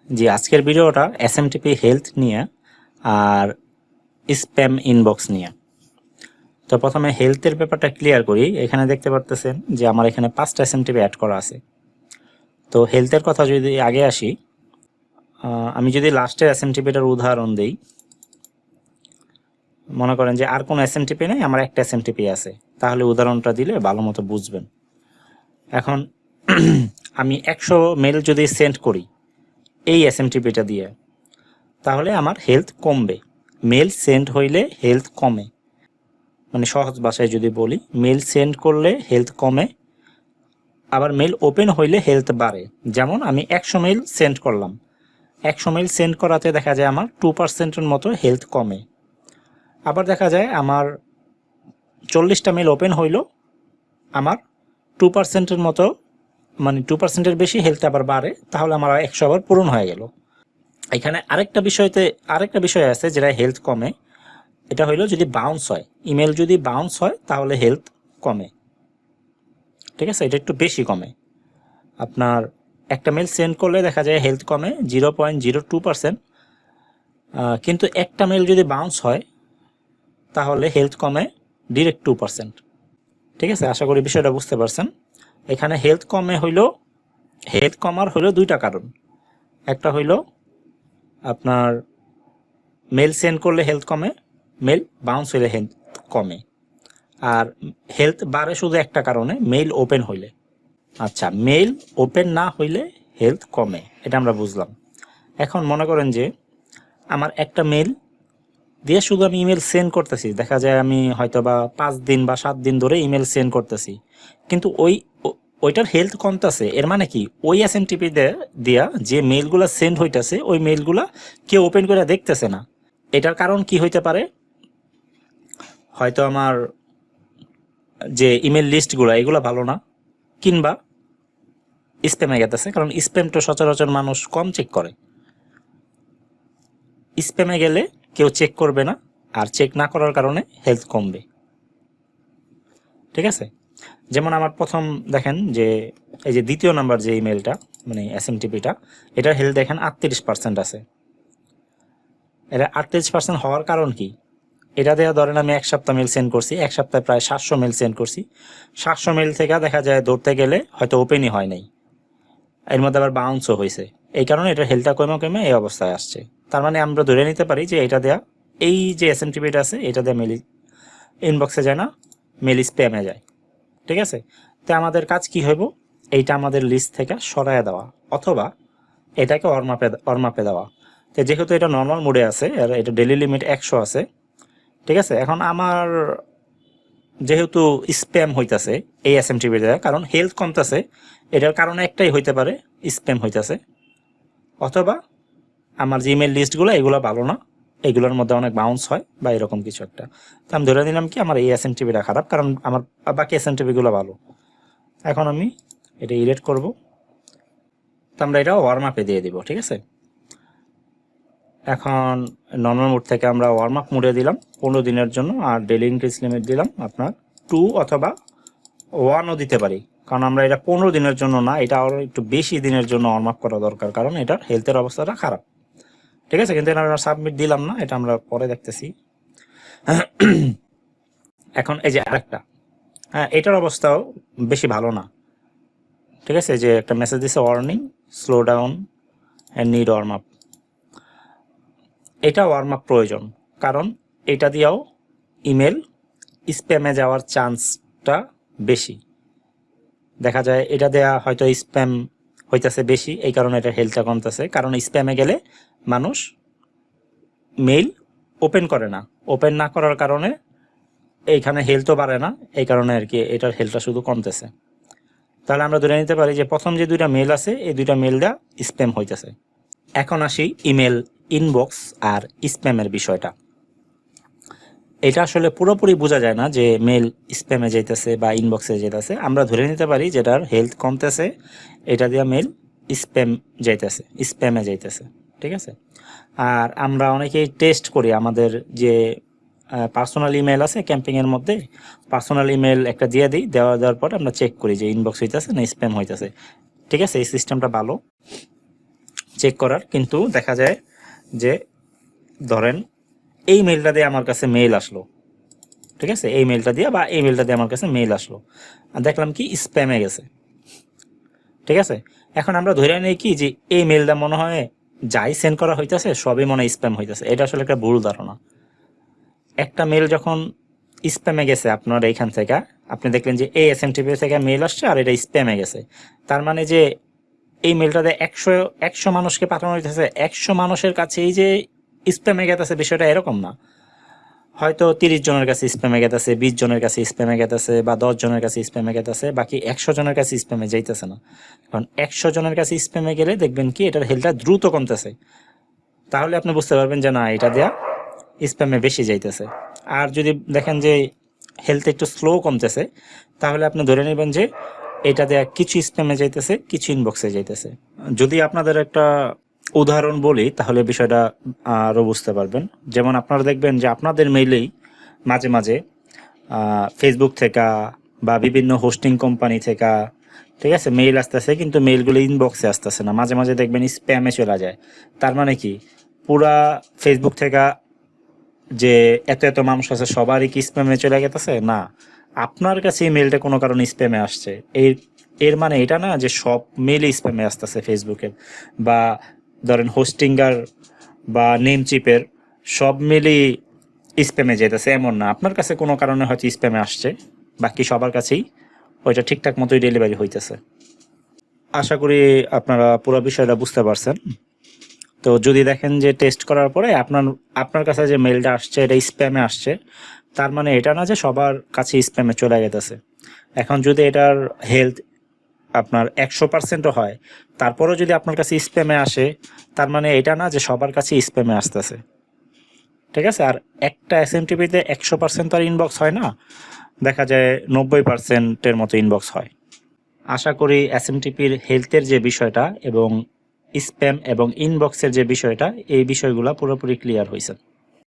জি, আজকের ভিডিওটা SMTP health নিয়ে আর স্প্যাম ইনবক্স নিয়ে। তো প্রথমে হেলথের ব্যাপারটা ক্লিয়ার করি। এখানে দেখতে পারতেছেন যে আমার এখানে 5টা এসএমটিপি অ্যাড করা আছে। তো হেলথের কথা যদি আগে আসি, আমি যদি লাস্টের এসএমটিপিটার উদাহরণ দিই, মনে করেন যে আর কোনো এসএমটিপি নেই, আমার একটা এসএমটিপি আছে, তাহলে উদাহরণটা দিলে ভালো মতো বুঝবেন। এখন আমি 100 মেল যদি সেন্ড করি এই এসএমটিপিটা দিয়ে, তাহলে আমার হেলথ কমবে। মেল সেন্ড হইলে হেলথ কমে, মানে সহজ ভাষায় যদি বলি, মেল সেন্ড করলে হেলথ কমে, আবার মেল ওপেন হইলে হেলথ বাড়ে। যেমন আমি 100 মেল সেন্ড করলাম, 100 মেল সেন্ড করাতে দেখা যায় আমার 2%-এর মতো হেলথ কমে। আবার দেখা যায় আমার 40টা মেল ওপেন হইল, আমার 2%-এর মতো, মানে 2%-এর বেশি হেলথ আবার বাড়ে, তাহলে আমার 100 আবার পূরণ হয়ে গেল। এখানে আরেকটা বিষয় আছে যেটা হেলথ কমে, এটা হইলো যদি বাউন্স হয়, ইমেল যদি বাউন্স হয় তাহলে হেলথ কমে। ঠিক আছে, এটা একটু বেশি কমে। আপনার একটা মেল সেন্ড করলে দেখা যায় হেলথ কমে 0.02%, কিন্তু একটা মেল যদি বাউন্স হয় তাহলে হেলথ কমে ডিরেক্ট 2%। ঠিক আছে, আশা করি বিষয়টা বুঝতে পারছেন। এখানে হেলথ কমার হইলো দুইটা কারণ। একটা হইলো আপনার মেল সেন্ড করলে হেলথ কমে, মেল বাউন্স হইলে হেলথ কমে। আর হেলথ বাড়ে শুধু একটা কারণে, মেইল ওপেন হইলে। আচ্ছা, মেইল ওপেন না হইলে হেলথ কমে, এটা আমরা বুঝলাম। এখন মনে করেন যে আমার একটা মেল দিয়ে শুধু আমি ইমেল সেন্ড করতেছি, দেখা যায় আমি হয়তো বা 5 দিন বা 7 দিন ধরে ইমেল সেন্ড করতেছি, কিন্তু ওইটার হেলথ কমতেছে। এর মানে কি, ওই এসএমটিপি দিয়া যে মেলগুলা সেন্ড হইতেছে ওই মেলগুলা কেউ ওপেন করে দেখতেছে না। এটার কারণ কি হইতে পারে? হয়তো আমার যে ইমেল লিস্টগুলো এগুলো ভালো না, কিংবা স্প্যামে গেতেছে, কারণ স্প্যামটা সচরাচর মানুষ কম চেক করে। স্প্যামে গেলে কেউ চেক করবে না, আর চেক না করার কারণে হেলথ কমবে। ঠিক আছে, যেমন আমার প্রথম দেখেন যে এই যে দ্বিতীয় নাম্বার যে ইমেলটা, মানে এসএমটিপিটা, এটার হেলথ দেখেন 38% আছে। এটা 38% হওয়ার কারণ কি? এটা দেওয়া ধরেন আমি 1 সপ্তাহ মেল সেন্ড করছি, 1 সপ্তাহে প্রায় 700 মেল সেন্ড করছি। 700 মেল থেকে দেখা যায় ধরতে গেলে হয়তো ওপেনই হয় নাই, এর মধ্যে আবার বাউন্সও হয়েছে। এই কারণে এটার হেলথটা কমে কমে এই অবস্থায় আসছে। তার মানে আমরা ধরে নিতে পারি যে এটা দেয়া, এই যে এসএমটিপিটা আছে এটা দেয়া মেল ইনবক্সে যায় না, মেল স্প্যামে যায়। ঠিক আছে, তো আমাদের কাজ কি হইব? এইটা আমাদের লিস্ট থেকে সরায় দেওয়া, অথবা এটাকে অরমাপে দেওয়া। তো যেহেতু এটা নর্মাল মোডে আছে আর এটা ডেলি লিমিট 100 আছে, ঠিক আছে, এখন আমার যেহেতু স্প্যাম হইতাছে এই এসএমটিপি দেওয়া, কারণ হেলথ কমতেছে, এটার কারণে একটাই হইতে পারে, স্প্যাম হইতাছে, অথবা আমার যে ইমেল লিস্টগুলো এগুলো ভালো না, এগুলোর মধ্যে অনেক বাউন্স হয় বা এরকম কিছু একটা। তো আমি ধরে নিলাম কি আমার এই এসএমটিপিটা খারাপ, কারণ আমার বাকি এসএমটিপিগুলো ভালো। এখন আমি এটা ইরেট করব, তো আমরা এটা ওয়ার্ম আপে দিয়ে দিব। ঠিক আছে, এখন নর্মাল মোড থেকে আমরা ওয়ার্ম আপ মোডে দিলাম 15 দিনের জন্য, আর ডেলি ইনক্রিজ লিমিট দিলাম আপনার 2 অথবা 1ও দিতে পারি, কারণ আমরা এটা 15 দিনের জন্য না, এটা আরও একটু বেশি দিনের জন্য ওয়ার্ম আপ করা দরকার, কারণ এটার হেলথের অবস্থাটা খারাপ। ঠিক আছে, কিন্তু এটা আমরা সাবমিট দিলাম না, এটা আমরা পরে দেখতেছি। এখন এই যে আরেকটা, হ্যাঁ, এটার অবস্থাও বেশি ভালো না। ঠিক আছে, যে একটা মেসেজ দিছে, warning, slow down and need warm up. এটা ওয়ার্ম আপ প্রয়োজন, কারণ এটা দিয়েও ইমেল স্প্যামে যাওয়ার চান্সটা বেশি। দেখা যায় এটা দেয়া হয়তো স্প্যাম হইতেছে বেশি, এই কারণে এটা হেলথটা কমতেছে, কারণ স্প্যামে গেলে মানুষ মেইল ওপেন করে না, ওপেন না করার কারণে এইখানে হেলথও বাড়ে না, এই কারণে আর কি এটার হেলথটা শুধু কমতেছে। তাহলে আমরা ধরে নিতে পারি যে প্রথম যে দুইটা মেল আছে এই দুইটা মেল দেওয়া স্প্যাম হইতেছে। এখন আসি ইমেল ইনবক্স আর স্প্যামের বিষয়টা। এটা আসলে পুরোপুরি বোঝা যায় না যে মেল স্প্যামে যাইতেছে বা ইনবক্সে যাইতেছে, আমরা ধরে নিতে পারি যেটার হেলথ কমতেছে, এটা দিয়ে মেল স্প্যামে যাইতেছে। ঠিক আছে, আর আমরা অনেকেই টেস্ট করি আমাদের যে পার্সোনাল ইমেল আছে ক্যাম্পিংয়ের মধ্যে, পার্সোনাল ইমেল একটা দিয়ে দিই, দেওয়ার পর আমরা চেক করি যে ইনবক্স হইতেছে না স্প্যাম হইতেছে। ঠিক আছে, এই সিস্টেমটা ভালো। চেক করার, কিন্তু দেখা যায় যে ধরেন এই মেলটা দিয়ে আমার কাছে মেইল আসলো, ঠিক আছে, এই মেলটা দিয়ে বা এই মেলটা দিয়ে আমার কাছে মেইল আসলো, আর দেখলাম কি স্প্যামে গেছে, ঠিক আছে। এখন আমরা ধরে নিই কি যে এই মেলটা মনে হয় যাই সেন্ড করা হইতেছে সবই মনে হয় স্প্যাম হইতেছে। এটা আসলে একটা ভুল ধারণা। একটা মেল যখন স্প্যামে গেছে আপনার এইখান থেকে, আপনি দেখলেন যে এই এসএমটিপি থেকে মেল আসছে আর এটা স্প্যামে গেছে, তার মানে যে এই মেলটাতে একশো মানুষকে পাঠানো হইতেছে, 100 মানুষের কাছে এই যে স্প্যামে গেতেছে বিষয়টা এরকম না। হয়তো 30 জনের কাছে স্প্যামে গেতেছে, 20 জনের কাছে স্প্যামে গেতেছে, বা 10 জনের কাছে স্প্যামে গেতেছে, বাকি 100 জনের কাছে স্প্যামে যাইতেছে না। কারণ 100 জনের কাছে স্প্যামে গেলে দেখবেন কি এটার হেলটা দ্রুত কমতেছে, তাহলে আপনি বুঝতে পারবেন যে না এটা দেয়া স্প্যামে বেশি যাইতেছে। আর যদি দেখেন যে হেলথ একটু স্লো কমতেছে, তাহলে আপনি ধরে নেবেন যে এটা দেয়া কিছু স্প্যামে যাইতেছে, কিছু ইনবক্সে যাইতেছে। যদি আপনাদের একটা উদাহরণ বলি তাহলে বিষয়টা আরও বুঝতে পারবেন। যেমন আপনারা দেখবেন যে আপনাদের মেইলেই মাঝে মাঝে ফেসবুক থেকে বা বিভিন্ন হোস্টিং কোম্পানি থেকে, ঠিক আছে, মেইল আসতেছে, কিন্তু মেইলগুলো ইনবক্সে আসতেছে না, মাঝে মাঝে দেখবেন স্প্যামে চলে যায়। তার মানে কি পুরা ফেসবুক থেকে যে এত এত মানুষ আছে সবারই কি স্প্যামে চলে গেতেছে? না, আপনার কাছে এই মেলটা কোনো কারণে স্প্যামে আসছে, এর মানে এটা না যে সব মেলই স্প্যামে আসতেছে ফেসবুকের, বা ধরেন হোস্টিঙ্গার বা নেম চিপের সব মেলই স্প্যামে যেতেছে, এমন না। আপনার কাছে কোনো কারণে হয়তো স্প্যামে আসছে, বাকি সবার কাছেই ওইটা ঠিকঠাক মতোই ডেলিভারি হইতেছে। আশা করি আপনারা পুরো বিষয়টা বুঝতে পারছেন। তো যদি দেখেন যে টেস্ট করার পরে আপনার কাছে যে মেলটা আসছে এটা স্প্যামে আসছে, তার মানে এটা না যে সবার কাছে স্প্যামে চলে গেছে। এখন যদি এটার হেলথ আপনার 100%ও হয়, তারপরেও যদি আপনার কাছে স্প্যামে আসে, তার মানে এটা না যে সবার কাছে স্প্যামে আসতেছে, ঠিক আছে। আর একটা এসএমটিপিতে 100% তো আর ইনবক্স হয় না, দেখা যায় 90%-এর মতো ইনবক্স হয়। আশা করি এসএমটিপির হেলথের যে বিষয়টা এবং স্প্যাম এবং ইনবক্সের যে বিষয়টা, এই বিষয়গুলো পুরোপুরি ক্লিয়ার হয়েছে।